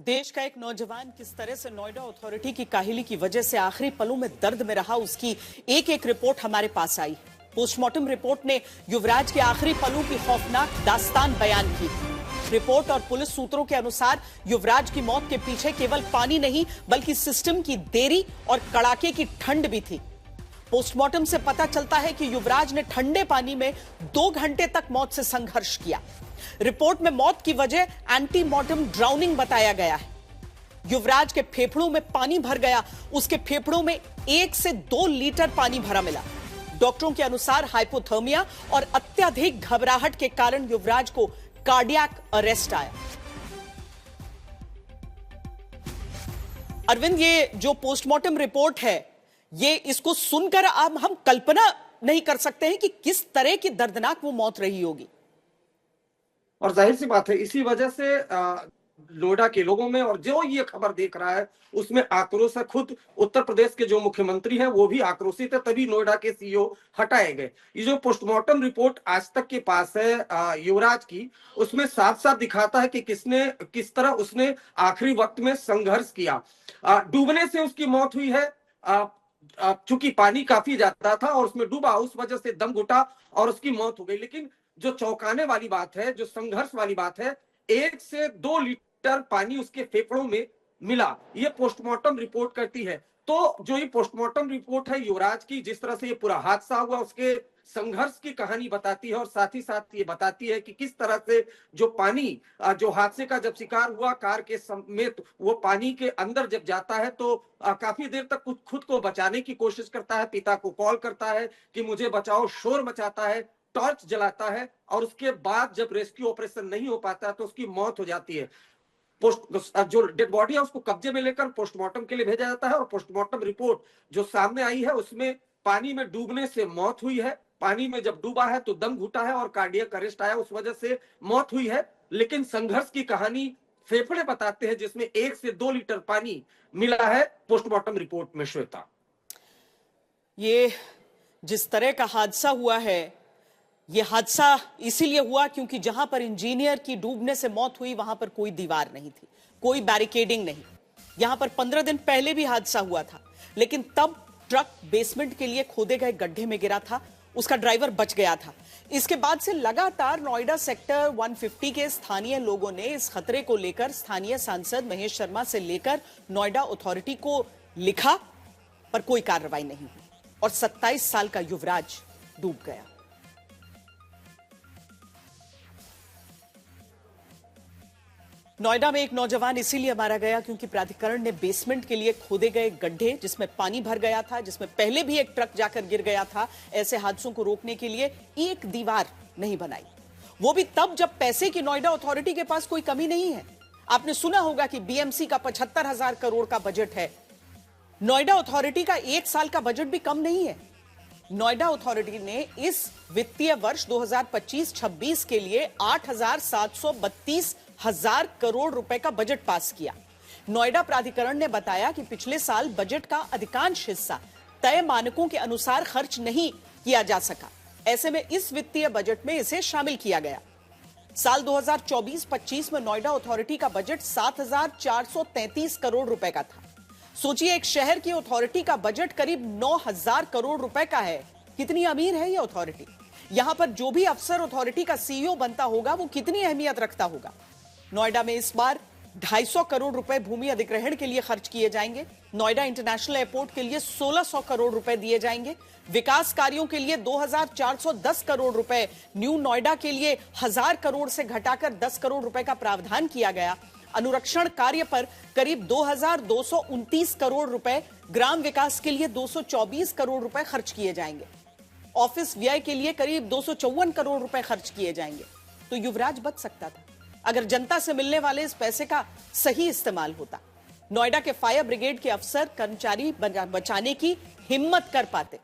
देश का एक नौजवान किस तरह से नोएडा अथॉरिटी की काहिली की वजह से आखिरी पलों में दर्द में रहा, उसकी एक एक रिपोर्ट हमारे पास आई। पोस्टमार्टम रिपोर्ट ने युवराज के आखिरी पलों की खौफनाक दास्तान बयान की। रिपोर्ट और पुलिस सूत्रों के अनुसार युवराज की मौत के पीछे केवल पानी नहीं बल्कि सिस्टम की देरी और कड़ाके की ठंड भी थी। पोस्टमार्टम से पता चलता है कि युवराज ने ठंडे पानी में 2 घंटे तक मौत से संघर्ष किया। रिपोर्ट में मौत की वजह एंटीमॉर्टम ड्राउनिंग बताया गया है। युवराज के फेफड़ों में पानी भर गया, उसके फेफड़ों में 1 से 2 लीटर पानी भरा मिला। डॉक्टरों के अनुसार हाइपोथर्मिया और अत्यधिक घबराहट के कारण युवराज को कार्डियक अरेस्ट आया। अरविंद, ये जो पोस्टमार्टम रिपोर्ट है, ये इसको सुनकर अब हम कल्पना नहीं कर सकते हैं कि किस तरह की दर्दनाक वो मौत रही होगी। और जाहिर सी बात है, इसी वजह से नोएडा के लोगों में और जो ये खबर देख रहा है उसमें आक्रोश है। खुद उत्तर प्रदेश के जो मुख्यमंत्री हैं वो भी आक्रोशित है, तभी नोएडा के सीईओ हटाए गए। ये जो पोस्टमार्टम रिपोर्ट आज तक के पास है युवराज की, उसमें साफ साफ दिखाता है कि किस तरह उसने आखिरी वक्त में संघर्ष किया। डूबने से उसकी मौत हुई है। चूंकि पानी काफी ज्यादा था और उसमें डूबा, उस वजह से दम घुटा और उसकी मौत हो गई। लेकिन जो चौंकाने वाली बात है, जो संघर्ष वाली बात है, 1 से 2 लीटर पानी उसके फेफड़ों में मिला, ये पोस्टमार्टम रिपोर्ट करती है। तो जो ये पोस्टमार्टम रिपोर्ट है युवराज की, जिस तरह से ये पूरा हादसा हुआ, उसके संघर्ष की कहानी बताती है और साथ ही साथ ये बताती है कि किस तरह से जो पानी जो हादसे का जब शिकार हुआ कार के समेत, वो पानी के अंदर जब जाता है तो काफी देर तक खुद को बचाने की कोशिश करता है, पिता को कॉल करता है कि मुझे बचाओ, शोर मचाता है, टॉर्च जलाता है और उसके बाद जब रेस्क्यू ऑपरेशन नहीं हो पाता तो उसकी मौत हो जाती है। जो डेड बॉडी है उसको कब्जे में लेकर पोस्टमार्टम के लिए भेजा जाता है और पोस्टमार्टम रिपोर्ट जो सामने आई है उसमें पानी में डूबने से मौत हुई है। पानी में जब डूबा है तो दम घुटा है और कार्डियक अरेस्ट आया, उस वजह से मौत हुई है। लेकिन संघर्ष की कहानी फेफड़े बताते हैं, जिसमें 1 से 2 लीटर पानी मिला है पोस्टमार्टम रिपोर्ट में। श्वेता, ये जिस तरह का हादसा हुआ है, ये हादसा इसीलिए हुआ क्योंकि जहां पर इंजीनियर की डूबने से मौत हुई वहां पर कोई दीवार नहीं थी, कोई बैरिकेडिंग नहीं। यहां पर 15 दिन पहले भी हादसा हुआ था, लेकिन तब ट्रक बेसमेंट के लिए खोदे गए गड्ढे में गिरा था, उसका ड्राइवर बच गया था। इसके बाद से लगातार नोएडा सेक्टर 150 के स्थानीय लोगों ने इस खतरे को लेकर स्थानीय सांसद महेश शर्मा से लेकर नोएडा अथॉरिटी को लिखा, पर कोई कार्रवाई नहीं हुई और 27 साल का युवराज डूब गया। नोएडा में एक नौजवान इसीलिए मारा गया क्योंकि प्राधिकरण ने बेसमेंट के लिए खोदे गए गड्ढे, जिसमें पानी भर गया था, जिसमें पहले भी एक ट्रक जाकर गिर गया था, ऐसे हादसों को रोकने के लिए एक दीवार नहीं बनाई। वो भी तब जब पैसे की नोएडा अथॉरिटी के पास कोई कमी नहीं है। आपने सुना होगा कि बीएमसी का 75,000 करोड़ का बजट है। नोएडा अथॉरिटी का 1 साल का बजट भी कम नहीं है। नोएडा अथॉरिटी ने इस वित्तीय वर्ष 2025-26 के लिए 8,732,000 करोड़ रुपए का बजट पास किया। नोएडा प्राधिकरण ने बताया कि पिछले साल बजट का अधिकांश हिस्सा तय मानकों के अनुसार खर्च नहीं किया जा सका। ऐसे में इस वित्तीय बजट में इसे शामिल किया गया। साल 2024-25 में नोएडा अथॉरिटी का बजट 7,433 करोड़ रुपए का था। सोचिए, एक शहर की अथॉरिटी का बजट करीब 9,000 करोड़ रुपए का है। कितनी अमीर है ये अथॉरिटी। यहां पर जो भी अफसर अथॉरिटी का सीईओ बनता होगा वो कितनी अहमियत रखता होगा। नोएडा में इस बार 250 करोड़ रुपए भूमि अधिग्रहण के लिए खर्च किए जाएंगे। नोएडा इंटरनेशनल एयरपोर्ट के लिए 1600 करोड़ रुपए दिए जाएंगे। विकास कार्यों के लिए 2,410 करोड़ रुपए, न्यू नोएडा के लिए 1,000 करोड़ से घटाकर 10 करोड़ रुपए का प्रावधान किया गया। अनुरक्षण कार्य पर करीब 2,229 करोड़ रुपए, ग्राम विकास के लिए 224 करोड़ रुपए खर्च किए जाएंगे। ऑफिस व्यय के लिए करीब 254 करोड़ रुपए खर्च किए जाएंगे। तो युवराज बच सकता था अगर जनता से मिलने वाले इस पैसे का सही इस्तेमाल होता। नोएडा के फायर ब्रिगेड के अफसर कर्मचारी बचाने की हिम्मत कर पाते।